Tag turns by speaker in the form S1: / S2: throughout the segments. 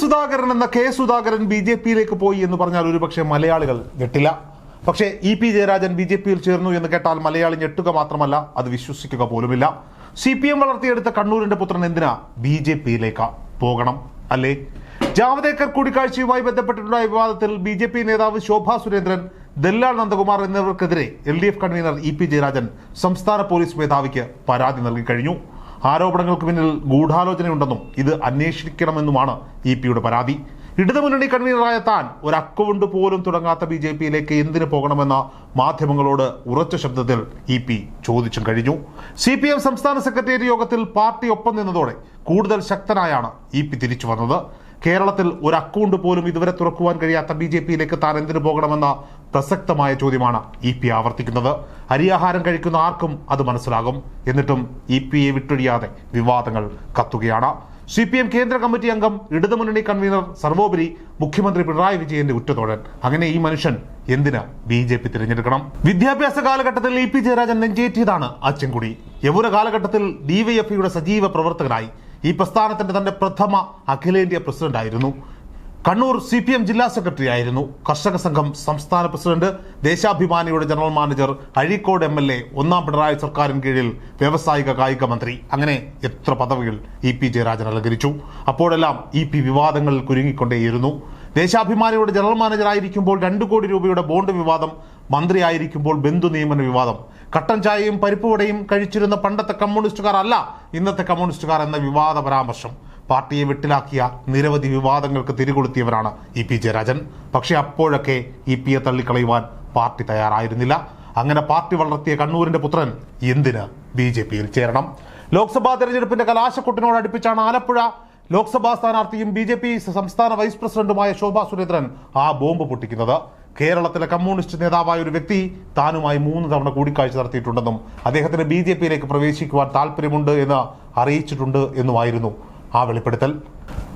S1: സുധാകരൻ എന്ന കെ സുധാകരൻ ബി.ജെ.പിയിലേക്ക് പോയി എന്ന് പറഞ്ഞാൽ ഒരുപക്ഷെ മലയാളികൾ ഞെട്ടില്ല. പക്ഷേ ഇ.പി. ജയരാജൻ ബി.ജെ.പിയിൽ ചേർന്നു എന്ന് കേട്ടാൽ മലയാളി ഞെട്ടുക മാത്രമല്ല, അത് വിശ്വസിക്കുക പോലുമില്ല. CPM വളർത്തിയെടുത്ത കണ്ണൂരിന്റെ പുത്രൻ എന്തിനാ ബി.ജെ.പിയിലേക്ക് പോകണം അല്ലേ? ജാവദേക്കർ കൂടിക്കാഴ്ചയുമായി ബന്ധപ്പെട്ടിട്ടുണ്ടായ വിവാദത്തിൽ ബി.ജെ.പി നേതാവ് ശോഭാ സുരേന്ദ്രൻ, ദല്ലാൽ നന്ദകുമാർ എന്നിവർക്കെതിരെ LDF കൺവീനർ ഇ.പി. ജയരാജൻ സംസ്ഥാന പോലീസ് മേധാവിക്ക് പരാതി നൽകി കഴിഞ്ഞു. ആരോപണങ്ങൾക്ക് പിന്നിൽ ഗൂഢാലോചനയുണ്ടെന്നും ഇത് അന്വേഷിക്കണമെന്നുമാണ് ഇ.പിയുടെ പരാതി. ഇടതുമുന്നണി കൺവീനറായ താൻ ഒരു അക്കൗണ്ട് പോലും തുടങ്ങാത്ത ബി.ജെ.പിയിലേക്ക് എന്തിനു പോകണമെന്ന മാധ്യമങ്ങളോട് ഉറച്ച ശബ്ദത്തിൽ ഇ.പി ചോദിച്ചും കഴിഞ്ഞു. CPM സംസ്ഥാന സെക്രട്ടേറിയറ്റ് യോഗത്തിൽ പാർട്ടി ഒപ്പം നിന്നതോടെ കൂടുതൽ ശക്തനായാണ് ഇ.പി തിരിച്ചു വന്നത്. കേരളത്തിൽ ഒരു അക്കൗണ്ട് പോലും ഇതുവരെ തുറക്കുവാൻ കഴിയാത്ത ബി.ജെ.പിയിലേക്ക് താൻ എന്തിനു പോകണമെന്ന പ്രസക്തമായ ചോദ്യമാണ് ഇ.പി ആവർത്തിക്കുന്നത്. അരിയാഹാരം കഴിക്കുന്ന ആർക്കും അത് മനസ്സിലാകും. എന്നിട്ടും ഇ.പിയെ വിട്ടൊഴിയാതെ വിവാദങ്ങൾ കത്തുകയാണ്. CPM കേന്ദ്ര കമ്മിറ്റി അംഗം, ഇടതുമുന്നണി കൺവീനർ, സർവോപരി മുഖ്യമന്ത്രി പിണറായി വിജയന്റെ ഉറ്റതോഴൻ. അങ്ങനെ ഈ മനുഷ്യൻ എന്തിന് ബി.ജെ.പി തിരഞ്ഞെടുക്കണം? വിദ്യാഭ്യാസ കാലഘട്ടത്തിൽ ഇ.പി. ജയരാജൻ നെഞ്ചേറ്റിയതാണ് അച്ചൻകുടി. യൗവന കാലഘട്ടത്തിൽ DYFIയുടെ സജീവ പ്രവർത്തകനായി. ഈ പ്രസ്ഥാനത്തിന്റെ തന്നെ പ്രഥമ അഖിലേന്ത്യാ പ്രസിഡന്റായിരുന്നു. കണ്ണൂർ CPM ജില്ലാ സെക്രട്ടറി ആയിരുന്നു. കർഷക സംഘം സംസ്ഥാന പ്രസിഡന്റ്, ദേശാഭിമാനിയുടെ ജനറൽ മാനേജർ, അഴീക്കോട് MLA, ഒന്നാം പിണറായി സർക്കാരിന് കീഴിൽ വ്യവസായിക കായിക മന്ത്രി. അങ്ങനെ എത്ര പദവികൾ ഇ.പി. ജയരാജൻ അലങ്കരിച്ചു. അപ്പോഴെല്ലാം ഇ.പി വിവാദങ്ങളിൽ കുരുങ്ങിക്കൊണ്ടേയിരുന്നു. ദേശാഭിമാനിയുടെ ജനറൽ മാനേജർ ആയിരിക്കുമ്പോൾ 2 കോടി രൂപയുടെ ബോണ്ട് വിവാദം, മന്ത്രിയായിരിക്കുമ്പോൾ ബന്ധു നിയമന വിവാദം, കട്ടൻ ചായയും പരിപ്പുവടയും കഴിച്ചിരുന്ന പണ്ടത്തെ കമ്മ്യൂണിസ്റ്റുകാർ അല്ല ഇന്നത്തെ കമ്മ്യൂണിസ്റ്റുകാർ എന്ന വിവാദ പരാമർശം, പാർട്ടിയെ വെട്ടിലാക്കിയ നിരവധി വിവാദങ്ങൾക്ക് തിരികൊളുത്തിയവരാണ് ഇ.പി. ജയരാജൻ. പക്ഷെ അപ്പോഴൊക്കെ ഇ.പിയെ തള്ളിക്കളയുവാൻ പാർട്ടി തയ്യാറായിരുന്നില്ല. അങ്ങനെ പാർട്ടി വളർത്തിയ കണ്ണൂരിന്റെ പുത്രൻ എന്തിന് ബി.ജെ.പിയിൽ ചേരണം? ലോക്സഭാ തെരഞ്ഞെടുപ്പിന്റെ കലാശക്കൊട്ടിനോട് അടുപ്പിച്ചാണ് ആലപ്പുഴ ലോക്സഭാ സ്ഥാനാർത്ഥിയും ബി.ജെ.പി സംസ്ഥാന വൈസ് പ്രസിഡന്റുമായ ശോഭാ സുരേന്ദ്രൻ ആ ബോംബ് പൊട്ടിക്കുന്നത്. കേരളത്തിലെ കമ്മ്യൂണിസ്റ്റ് നേതാവായ ഒരു വ്യക്തി താനുമായി 3 തവണ കൂടിക്കാഴ്ച നടത്തിയിട്ടുണ്ടെന്നും അദ്ദേഹത്തിന് ബി.ജെ.പിയിലേക്ക് പ്രവേശിക്കുവാൻ താല്പര്യമുണ്ട് എന്ന് അറിയിച്ചിട്ടുണ്ട് എന്നുമായിരുന്നു ആ വെളിപ്പെടുത്തൽ.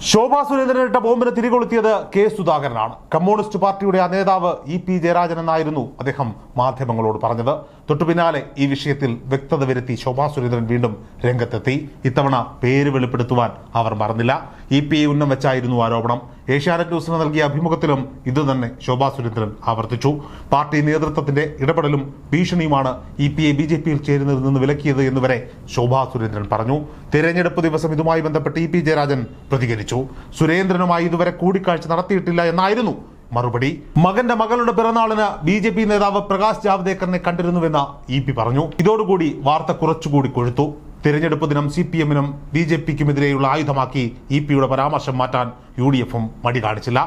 S1: ശോഭാ സുരേന്ദ്രനിട്ട ബോംബിന് തിരികൊളുത്തിയത് കെ സുധാകരനാണ്. കമ്മ്യൂണിസ്റ്റ് പാർട്ടിയുടെ ആ നേതാവ് ഇ.പി. ജയരാജൻ എന്നായിരുന്നു അദ്ദേഹം മാധ്യമങ്ങളോട് പറഞ്ഞത്. തൊട്ടു പിന്നാലെ ഈ വിഷയത്തിൽ വ്യക്തത വരുത്തി ശോഭാ സുരേന്ദ്രൻ വീണ്ടും രംഗത്തെത്തി. ഇത്തവണ പേര് വെളിപ്പെടുത്തുവാൻ അവർ മറന്നില്ല. ഇ.പിയെ ഉന്നം വെച്ചായിരുന്നു ആരോപണം. ഏഷ്യാനെറ്റ് ന്യൂസിന് നൽകിയ അഭിമുഖത്തിലും ഇതുതന്നെ ശോഭാ സുരേന്ദ്രൻ ആവർത്തിച്ചു. പാർട്ടി നേതൃത്വത്തിന്റെ ഇടപെടലും ഭീഷണിയുമാണ് ഇ.പിയെ ബി.ജെ.പിയിൽ ചേരുന്നതിൽ നിന്ന് വിലക്കിയത് എന്നുവരെ ശോഭാ സുരേന്ദ്രൻ പറഞ്ഞു. തിരഞ്ഞെടുപ്പ് ദിവസം ഇതുമായി ബന്ധപ്പെട്ട് ഇ.പി. ജയരാജൻ പ്രതികരിച്ചു. സുരേന്ദ്രനുമായി ഇതുവരെ കൂടിക്കാഴ്ച നടത്തിയിട്ടില്ല എന്നായിരുന്നു മറുപടി. മകളുടെ പിറന്നാളിന് ബി.ജെ.പി നേതാവ് പ്രകാശ് ജാവദേക്കറിനെ കണ്ടിരുന്നുവെന്ന് ഇ.പി പറഞ്ഞു. ഇതോടുകൂടി വാർത്ത കുറച്ചുകൂടി കൊഴുത്തു. തിരഞ്ഞെടുപ്പ് ദിനം CPM-നും ബി.ജെ.പിക്കുമെതിരെയുള്ള ആയുധമാക്കി ഇ.പിയുടെ പരാമർശം മാറ്റാൻ UDF-ഉം മടി കാണിച്ചില്ല.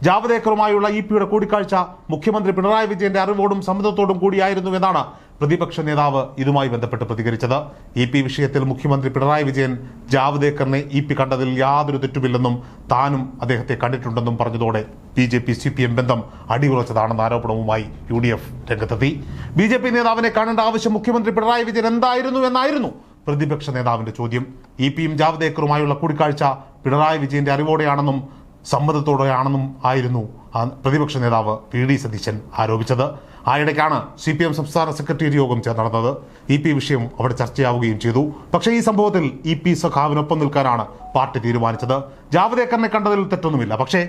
S1: ജാവദേക്കറുമായുള്ള ഇ.പിയുടെ കൂടിക്കാഴ്ച മുഖ്യമന്ത്രി പിണറായി വിജയന്റെ അറിവോടും സമ്മതത്തോടും കൂടിയായിരുന്നുവെന്നാണ് പ്രതിപക്ഷ നേതാവ് ഇതുമായി ബന്ധപ്പെട്ട് പ്രതികരിച്ചത്. ഇ.പി വിഷയത്തിൽ മുഖ്യമന്ത്രി പിണറായി വിജയൻ ജാവദേക്കറിനെ ഇ.പി കണ്ടതിൽ യാതൊരു തെറ്റുമില്ലെന്നും താനും അദ്ദേഹത്തെ കണ്ടിട്ടുണ്ടെന്നും പറഞ്ഞതോടെ ബി.ജെ.പി CPM ബന്ധം അടിയുറച്ചതാണെന്ന ആരോപണവുമായി UDF രംഗത്തെത്തി. ബി.ജെ.പി നേതാവിനെ കാണേണ്ട ആവശ്യം മുഖ്യമന്ത്രി പിണറായി വിജയൻ എന്തായിരുന്നു എന്നായിരുന്നു പ്രതിപക്ഷ നേതാവിന്റെ ചോദ്യം. ഇ.പിയും ജാവദേക്കറുമായുള്ള കൂടിക്കാഴ്ച പിണറായി വിജയന്റെ അറിവോടെയാണെന്നും സമ്മതത്തോടെയാണെന്നും ആയിരുന്നു പ്രതിപക്ഷ നേതാവ് PD സതീശൻ ആരോപിച്ചത്. ആയിടയ്ക്കാണ് CPM സംസ്ഥാന സെക്രട്ടേറിയറ്റ് യോഗം നടന്നത്. ഇ.പി വിഷയം അവിടെ ചർച്ചയാവുകയും ചെയ്തു. പക്ഷേ ഈ സംഭവത്തിൽ ഇ.പി സഖാവിനൊപ്പം നിൽക്കാനാണ് പാർട്ടി തീരുമാനിച്ചത്. ജാവദേക്കറിനെ കണ്ടതിൽ തെറ്റൊന്നുമില്ല. പക്ഷേ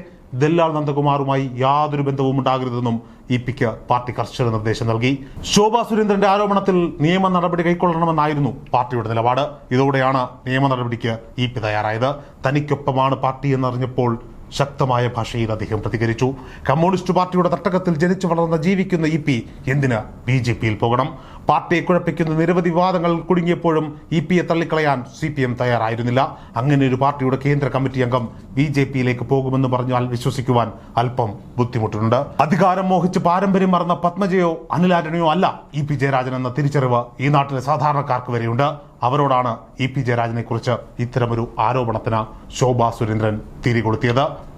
S1: ദല്ലാൽ നന്ദകുമാറുമായി യാതൊരു ബന്ധവും ഉണ്ടാകരുതെന്നും ഇ.പിക്ക് പാർട്ടി കർശന നിർദ്ദേശം നൽകി. ശോഭാ സുരേന്ദ്രന്റെ ആരോപണത്തിൽ നിയമ നടപടി കൈക്കൊള്ളണമെന്നായിരുന്നു പാർട്ടിയുടെ നിലപാട്. ഇതോടെയാണ് നിയമ നടപടിക്ക് ഇ.പി തയ്യാറായത്. തനിക്കൊപ്പമാണ് പാർട്ടി എന്നറിഞ്ഞപ്പോൾ ശക്തമായ ഭാഷയിൽ അദ്ദേഹം പ്രതികരിച്ചു. കമ്മ്യൂണിസ്റ്റ് പാർട്ടിയുടെ തട്ടകത്തിൽ ജനിച്ചു വളർന്ന ജീവിക്കുന്ന ഇ.പി എന്തിന് ബി.ജെ.പിയിൽ പോകണം? പാർട്ടിയെ കുഴപ്പിക്കുന്ന നിരവധി വിവാദങ്ങൾ കുടുങ്ങിയപ്പോഴും ഇ.പിയെ തള്ളിക്കളയാൻ CPM തയ്യാറായിരുന്നില്ല. അങ്ങനെ ഒരു പാർട്ടിയുടെ കേന്ദ്ര കമ്മിറ്റി അംഗം ബി.ജെ.പിയിലേക്ക് പോകുമെന്ന് പറഞ്ഞാൽ വിശ്വസിക്കുവാൻ അല്പം ബുദ്ധിമുട്ടുണ്ട്. അധികാരം മോഹിച്ച് പാരമ്പര്യം മറന്ന പത്മജയോ അനിൽ ആന്റണിയോ അല്ല ഇ.പി ജയരാജൻ എന്ന തിരിച്ചറിവ് ഈ നാട്ടിലെ സാധാരണക്കാർക്ക് വരെയുണ്ട്. അവരോടാണ് ഇ.പി ജയരാജനെ കുറിച്ച് ഇത്തരമൊരു ആരോപണത്തിന് ശോഭാ സുരേന്ദ്രൻ തിരികൊളുത്തിയത്.